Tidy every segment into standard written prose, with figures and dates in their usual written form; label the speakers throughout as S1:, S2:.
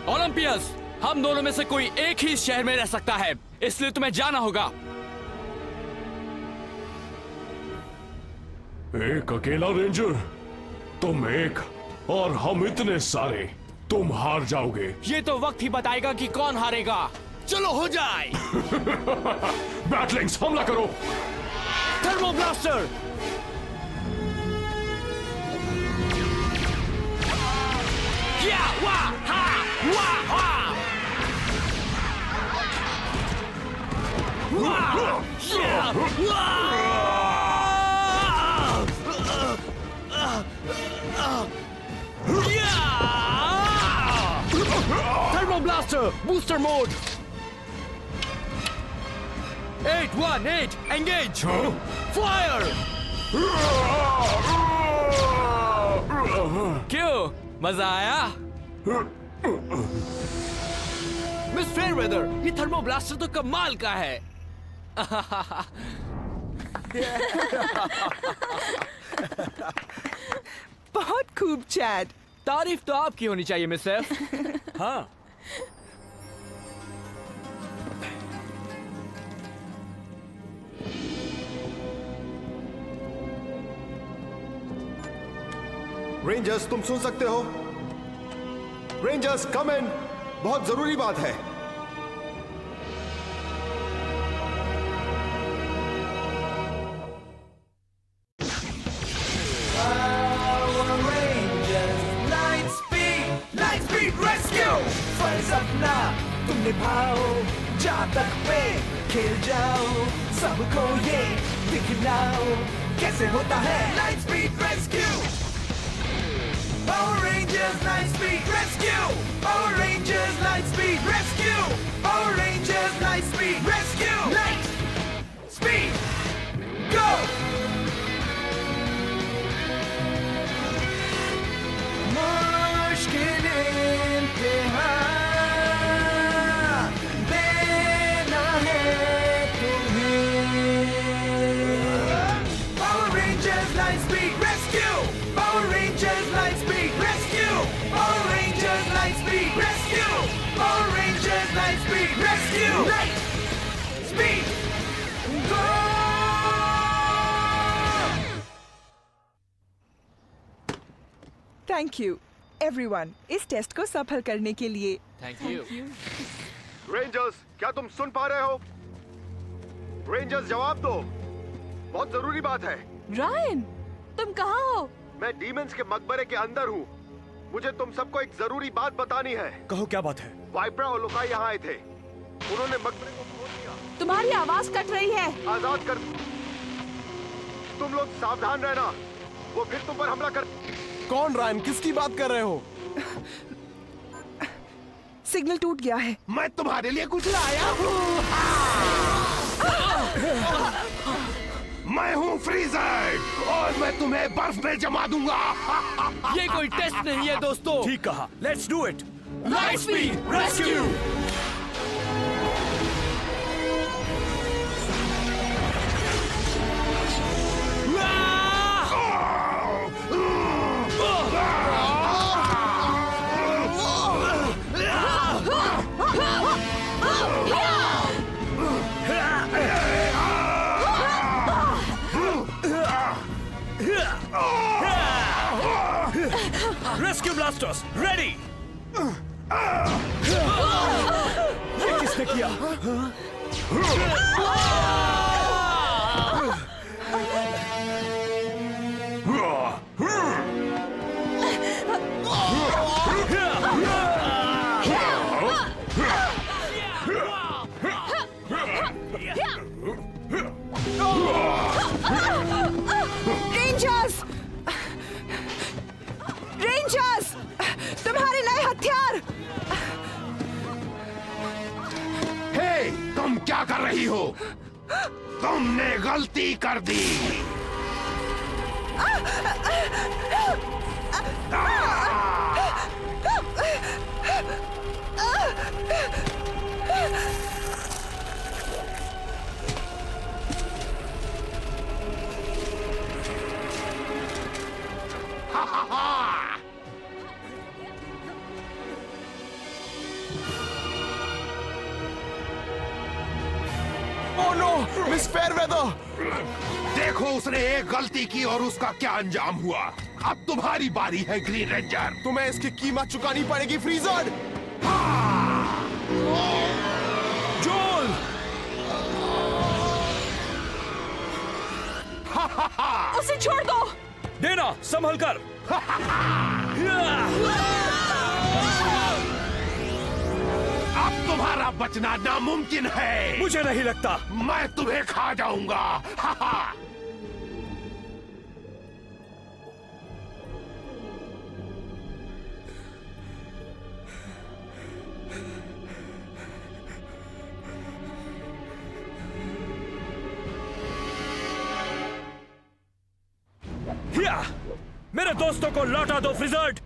S1: ओलंपियस, हम दोनों में से कोई एक ही इस शहर में रह सकता है, इसलिए तुम्हें जाना होगा।
S2: एक अकेला रेंजर, तुम एक और हम इतने सारे, तुम हार जाओगे।
S1: ये तो वक्त ही बताएगा कि कौन हारेगा। चलो हो जाए।
S2: बैटलिंग्स, हमला करो।
S1: Thermo blaster. या वाह हा वाह वाह वाह या वाह। Thermo blaster booster mode. 818 engage. Fire. क्यों, मजा आया? मिस फेयरवेदर, ये थर्मो ब्लास्टर तो कमाल का है।
S3: बहुत खूब चैड।
S1: तारीफ तो आपकी होनी चाहिए मिस एफ। हाँ।
S4: रेंजर्स, तुम सुन सकते हो? रेंजर्स कम इन, बहुत जरूरी बात है।
S5: सपना तुम निभाओ, जातक पे खेल जाओ, सबको ये दिखलाओ कैसे होता है light speed rescue. Power Rangers Light Speed Rescue! Power Rangers Light Speed Rescue! Power Rangers Light Speed Rescue! Light Speed Go! मुश्किल इम्तिहान देना है तुम्हें। Power Rangers Light Speed Rescue! Power Rangers Light Speed Rescue! Power Rangers Light Speed Rescue! Power Rangers Light Speed Rescue! Light Speed Go!
S3: Thank you everyone इस test को सफल करने के लिए।
S1: Thank you.
S4: रेंजर्स, क्या तुम सुन पा रहे हो? रेंजर्स, जवाब दो, बहुत जरूरी बात है।
S6: रायन, तुम कहाँ हो?
S4: मैं डीमंस के मकबरे के अंदर हूँ। मुझे तुम सबको एक जरूरी बात बतानी है।
S7: कहो, क्या बात है?
S4: वाइपरा और लुकाई यहाँ आए थे। उन्होंने मकबरे को खोल दिया।
S6: तुम्हारी आवाज कट रही है।
S4: आजाद कर। तुम लोग सावधान रहना, वो फिर तुम पर हमला कर।
S7: कौन रायन, किसकी बात कर रहे हो?
S3: सिग्नल टूट गया है।
S7: मैं तुम्हारे लिए कुछ लाया हूँ। मैं हूँ फ्रीजर और मैं तुम्हें बर्फ में जमा दूंगा।
S1: ये कोई टेस्ट नहीं है दोस्तों।
S7: ठीक कहा, let's do it.
S1: Light speed rescue.
S7: Rescue blasters ready. ये किसने किया?
S3: रेंजर्स! रेंजर्स! तुम्हारे नए हथियार!
S7: हे, तुम क्या कर रही हो? तुमने गलती कर दी।
S8: मिस फेयरवेदर!
S7: देखो उसने एक गलती की और उसका क्या अंजाम हुआ। अब तुम्हारी बारी है ग्रीन रेंजर।
S8: तुम्हें इसकी कीमत चुकानी पड़ेगी फ्रीजर।
S2: जोल!
S6: उसे छोड़ दो।
S1: देना संभल कर।
S7: अब तुम्हारा बचना नामुमकिन है।
S1: मुझे नहीं लगता।
S7: मैं तुम्हें खा जाऊंगा।
S1: या! मेरे दोस्तों को लौटा दो फ्रिजर्ड।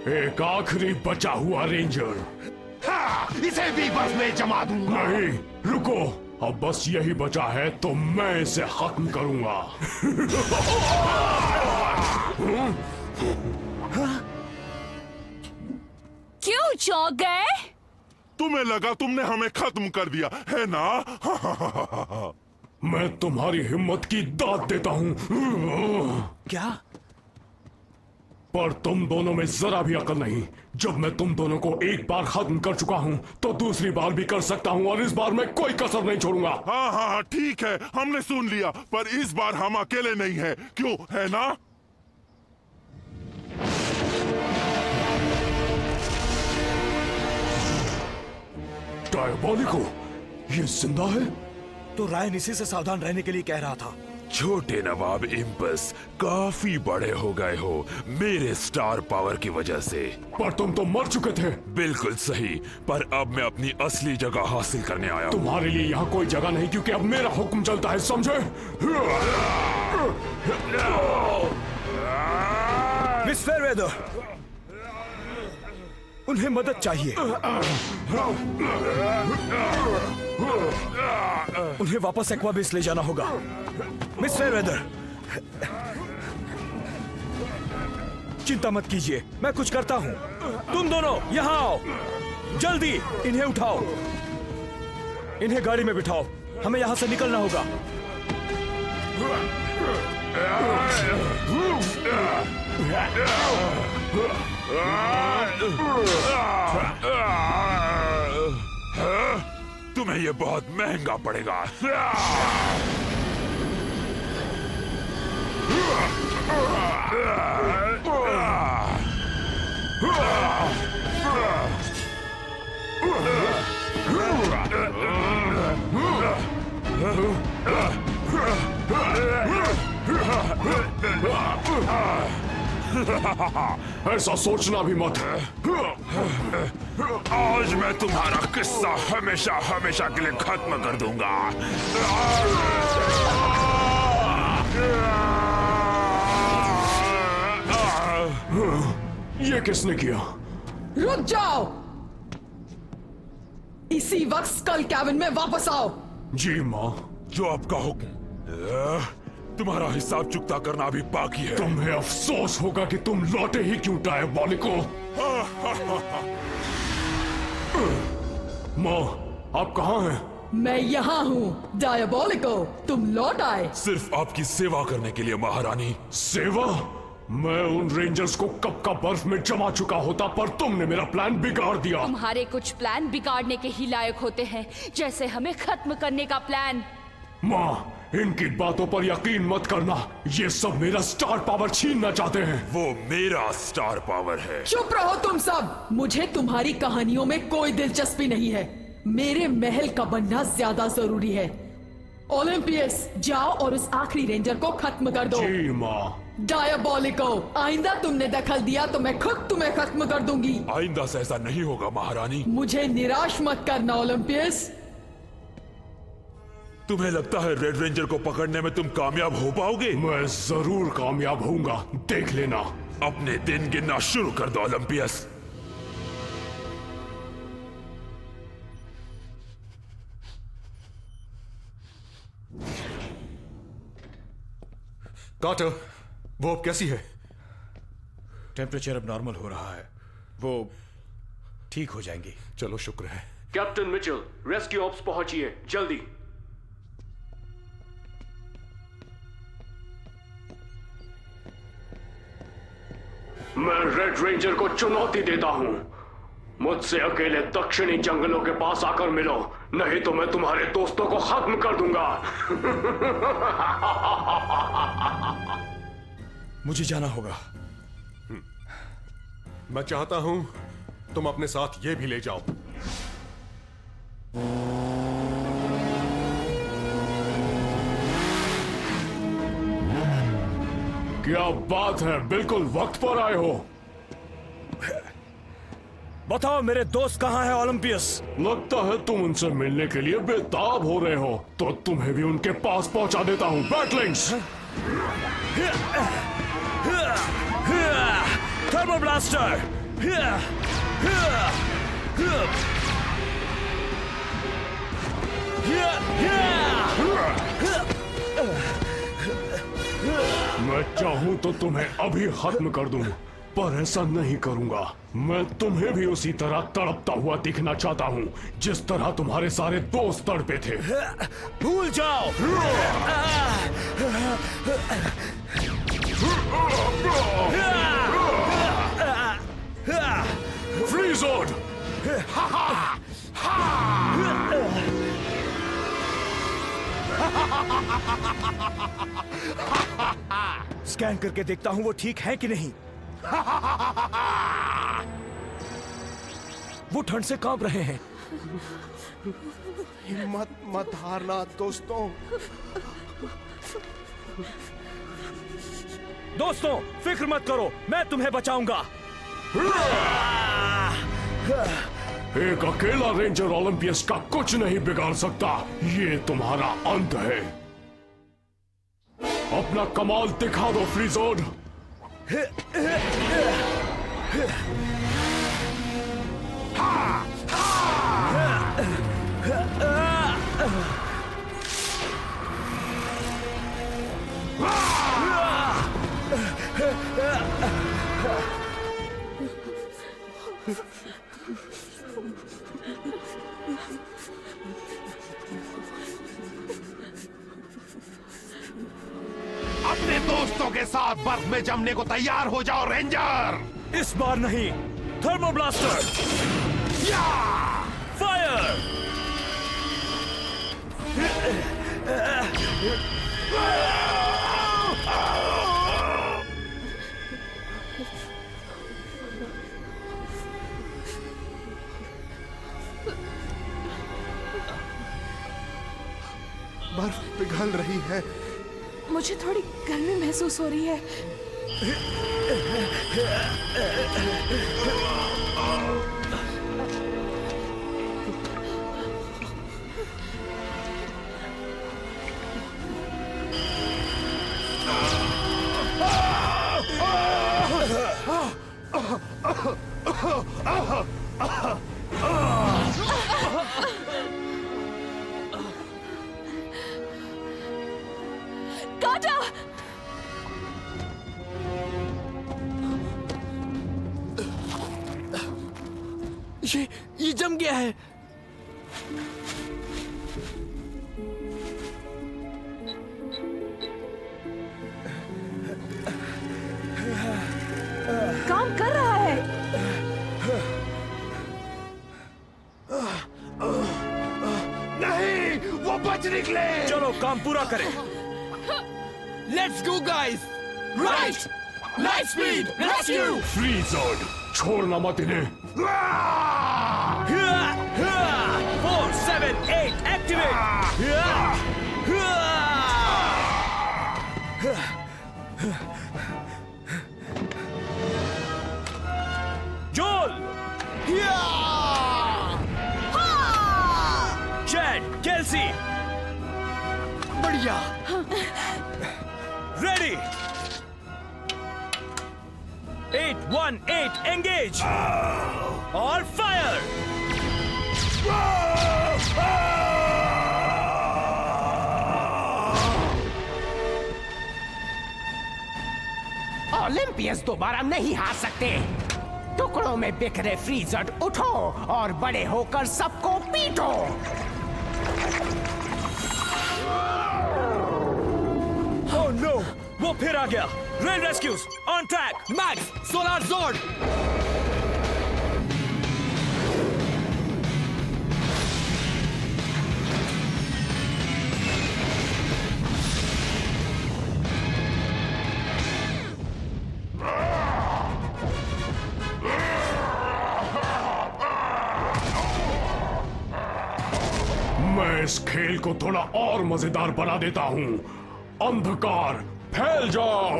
S2: एक आखिरी बचा हुआ रेंजर।
S7: इसे भी बस में जमा दूंगा।
S2: नहीं, रुको। अब बस यही बचा है तो मैं इसे खत्म करूंगा।
S6: क्यों चौंक गए?
S9: तुम्हें लगा तुमने हमें खत्म कर दिया है ना?
S2: मैं तुम्हारी हिम्मत की दाद देता हूं।
S1: क्या?
S2: पर तुम दोनों में जरा भी अकल नहीं। जब मैं तुम दोनों को एक बार खत्म कर चुका हूं तो दूसरी बार भी कर सकता हूं और इस बार मैं कोई कसर नहीं छोड़ूंगा।
S9: हाँ हाँ हाँ, ठीक है, हमने सुन लिया, पर इस बार हम अकेले नहीं हैं, क्यों, है ना?
S2: डायबोलिको, ये जिंदा है?
S5: तो रायन इसी से सावधान रहने के लिए कह रहा था।
S9: छोटे नवाब इम्पस, काफी बड़े हो गए हो मेरे स्टार पावर की वजह से।
S2: पर तुम तो मर चुके थे।
S9: बिल्कुल सही, पर अब मैं अपनी असली जगह हासिल करने आया हूँ।
S2: तुम्हारे लिए यहाँ कोई जगह नहीं क्योंकि अब मेरा हुक्म चलता है, समझे?
S5: मिस फेयरवेदर, उन्हें मदद चाहिए। उन्हें वापस एक्वाबिस ले जाना होगा। मिस फेयरवेदर, चिंता मत कीजिए, मैं कुछ करता हूं। तुम दोनों यहां आओ, जल्दी इन्हें उठाओ, इन्हें गाड़ी में बिठाओ, हमें यहां से निकलना होगा।
S9: तुम्हें ये बहुत महंगा पड़ेगा।
S2: ऐसा सोचना भी मत।
S9: आज मैं तुम्हारा किस्सा हमेशा हमेशा के लिए खत्म कर दूंगा।
S2: ये किसने किया?
S10: रुक जाओ, इसी वक्त स्कल कैबिन में वापस आओ।
S2: जी माँ।
S9: जो आपका हुक्म। तुम्हारा हिसाब चुकता करना अभी बाकी है।
S2: तुम्हें अफसोस होगा कि तुम लौटे ही क्यों डायबोलिको। माँ, आप कहाँ हैं?
S10: मैं यहाँ हूँ डायबोलिको, तुम लौट आए।
S9: सिर्फ आपकी सेवा करने के लिए महारानी।
S2: सेवा? मैं उन रेंजर्स को कब का बर्फ में जमा चुका होता, पर तुमने मेरा प्लान बिगाड़ दिया।
S6: तुम्हारे कुछ प्लान बिगाड़ने के ही लायक होते हैं, जैसे हमें खत्म करने का प्लान।
S2: माँ, इनकी बातों पर यकीन मत करना, ये सब मेरा स्टार पावर छीनना चाहते हैं।
S9: वो मेरा स्टार पावर है।
S10: चुप रहो तुम सब, मुझे तुम्हारी कहानियों में कोई दिलचस्पी नहीं है। मेरे महल का बनना ज्यादा जरूरी है। ओलंपियस, जाओ और उस आखिरी रेंजर को खत्म कर दो।
S2: जी माँ।
S10: डायबोलिको, आइंदा तुमने दखल दिया तो मैं खुद तुम्हें खत्म कर दूंगी।
S9: आइंदा से ऐसा नहीं होगा महारानी।
S10: मुझे निराश मत करना ओलंपियस।
S9: तुम्हें लगता है रेड रेंजर को पकड़ने में तुम कामयाब हो पाओगे?
S2: मैं जरूर कामयाब होऊंगा, देख लेना।
S9: अपने दिन गिनना शुरू कर दो ओलंपियस।
S8: कार्टर, वो अब कैसी है?
S5: टेम्परेचर अब नॉर्मल हो रहा है, वो ठीक हो जाएंगी।
S8: चलो शुक्र है।
S2: कैप्टन मिचेल, रेस्क्यू ऑप्स पहुंचिए जल्दी। मैं रेड रेंजर को चुनौती देता हूं, मुझसे अकेले दक्षिणी जंगलों के पास आकर मिलो, नहीं तो मैं तुम्हारे दोस्तों को खत्म कर दूंगा।
S8: मुझे जाना होगा। मैं चाहता हूं तुम अपने साथ ये भी ले जाओ।
S2: क्या बात है, बिल्कुल वक्त पर आए हो।
S11: बताओ मेरे दोस्त कहाँ है ओलंपियस?
S2: लगता है तुम उनसे मिलने के लिए बेताब हो रहे हो, तो तुम्हें भी उनके पास पहुंचा देता हूं। बैटलिंग्स,
S11: थर्मो ब्लास्टर,
S2: मैं चाहूं तो तुम्हें अभी खत्म कर दूं, पर ऐसा नहीं करूंगा। मैं तुम्हें भी उसी तरह तड़पता हुआ दिखना चाहता हूं जिस तरह तुम्हारे सारे दोस्त तड़पे थे।
S11: भूल जाओ।
S2: फ्रीज़र्ड,
S11: स्कैन करके देखता हूँ वो ठीक है कि नहीं। वो ठंड से कांप रहे हैं।
S8: हिम्मत मत हारना दोस्तों।
S11: दोस्तों फिक्र मत करो, मैं तुम्हें बचाऊंगा।
S2: एक अकेला रेंजर ओलंपियस का कुछ नहीं बिगाड़ सकता। ये तुम्हारा अंत है। अपना कमाल दिखा दो फ्रीज़र्ड।
S7: अपने दोस्तों के साथ बर्फ में जमने को तैयार हो जाओ रेंजर।
S11: इस बार नहीं। Thermo blaster, fire.
S8: बर्फ पिघल रही है।
S3: मुझे थोड़ी गर्मी महसूस हो रही है।
S11: ये जम गया है।
S3: काम कर रहा है।
S7: नहीं, वो बच निकले।
S11: चलो काम पूरा करें।
S1: Let's go guys. Right, light speed, rescue.
S2: फ्रीज़र्ड, छोड़ना मत इन्हें।
S11: 4, 7, 8 एक्टिवेट। जोल, चैड, केल्सी,
S1: बढ़िया।
S11: रेडी। 818 एंगेज और फायर।
S5: ओलंपियस दोबारा नहीं हार सकते। टुकड़ों में बिखरे फ्रीज़र्ड उठो और बड़े होकर सबको पीटो।
S11: ओह नो, वो फिर आ गया। Rain rescues on track.
S1: Max, solar zord.
S2: मैं इस खेल को थोड़ा और मजेदार बना देता हूं। अंधकार फैल जाओ।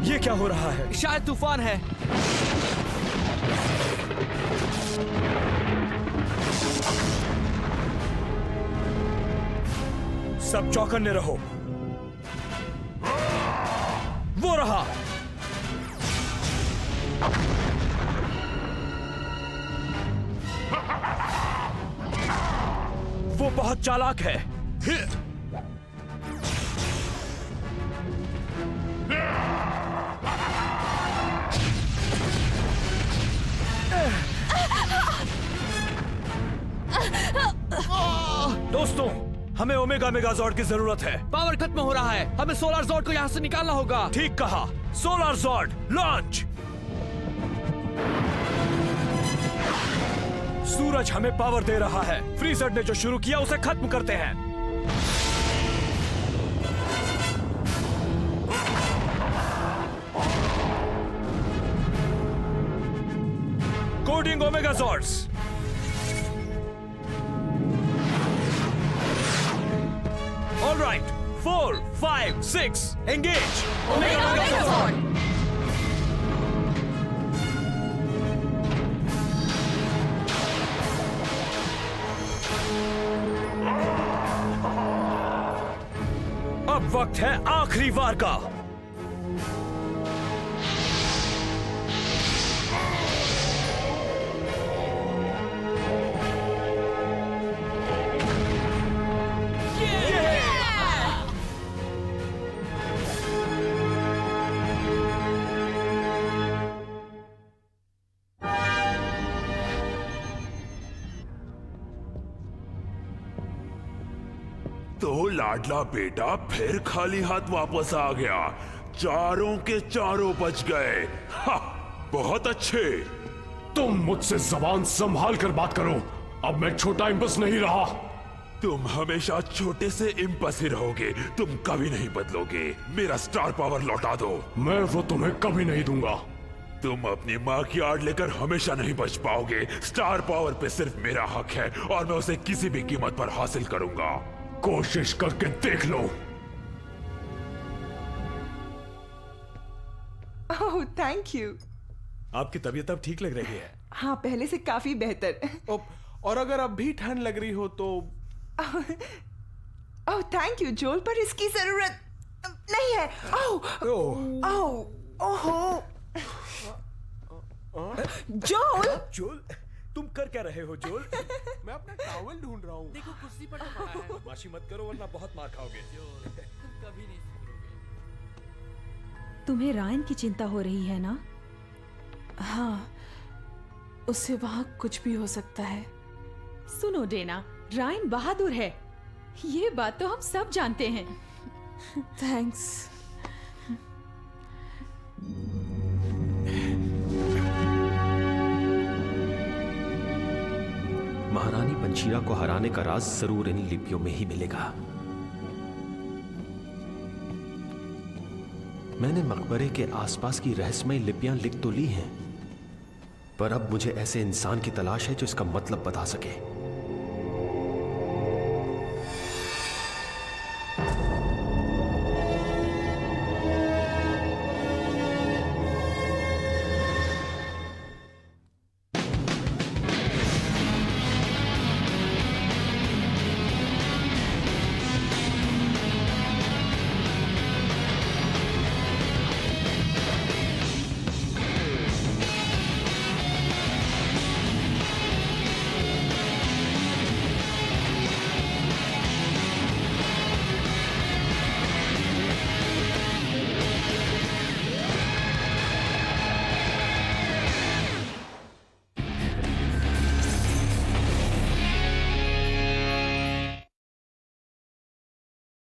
S11: ये क्या हो रहा है?
S1: शायद तूफान है।
S11: सब चौकन्ने रहो। वो रहा। वो बहुत चालाक है। दोस्तों, हमें ओमेगा मेगाजॉर्ड की जरूरत है।
S1: पावर खत्म हो रहा है। हमें सोलार जॉर्ड को यहाँ से निकालना होगा।
S11: ठीक कहा। Solar जॉर्ड launch. सूरज हमें पावर दे रहा है। फ्रीजर ने जो शुरू किया उसे खत्म करते हैं। Coding omega zords. All right, 4, 5, 6, engage!
S6: Omega Megazord!
S11: अब वक्त है आखिरी वार का।
S9: तो लाडला बेटा फिर खाली हाथ वापस आ गया। चारों के चारों बच गए। हा, बहुत अच्छे।
S2: तुम मुझसे जबान संभाल कर बात करो। अब मैं छोटा इम्पस नहीं रहा।
S9: तुम हमेशा छोटे से इम्पस ही रहोगे। तुम कभी नहीं बदलोगे। मेरा स्टार पावर लौटा दो।
S2: मैं वो तुम्हें कभी नहीं दूंगा।
S9: तुम अपनी माँ की आड़ लेकर हमेशा नहीं बच पाओगे। स्टार पावर पे सिर्फ मेरा हक है और मैं उसे किसी भी कीमत पर हासिल करूंगा।
S2: कोशिश करके देख लो।
S3: Oh thank you.
S11: आपकी तबीयत अब ठीक लग रही है?
S3: हाँ, पहले से काफी बेहतर।
S8: और अगर अब भी ठंड लग रही हो तो?
S3: ओह थैंक यू जोल, पर इसकी जरूरत नहीं है। ओह ओह ओहो जोल।
S11: जोल, तुम कर क्या रहे हो जोल?
S8: मैं अपना टॉवल ढूंढ रहा हूँ।
S1: देखो कुर्सी पर तो पड़ा है।
S11: बदमाशी मत करो वरना बहुत मार खाओगे।
S1: तुम कभी नहीं सुधरोगे।
S12: तुम्हें रायन की चिंता हो रही है ना?
S10: हाँ, उससे वहां कुछ भी हो सकता है।
S12: सुनो डेना, रायन बहादुर है। ये बात तो हम सब जानते हैं।
S10: थैंक्स।
S13: महारानी पंशीरा को हराने का राज जरूर इन लिपियों में ही मिलेगा। मैंने मकबरे के आसपास की रहस्यमय लिपियां लिख तो ली हैं, पर अब मुझे ऐसे इंसान की तलाश है जो इसका मतलब बता सके।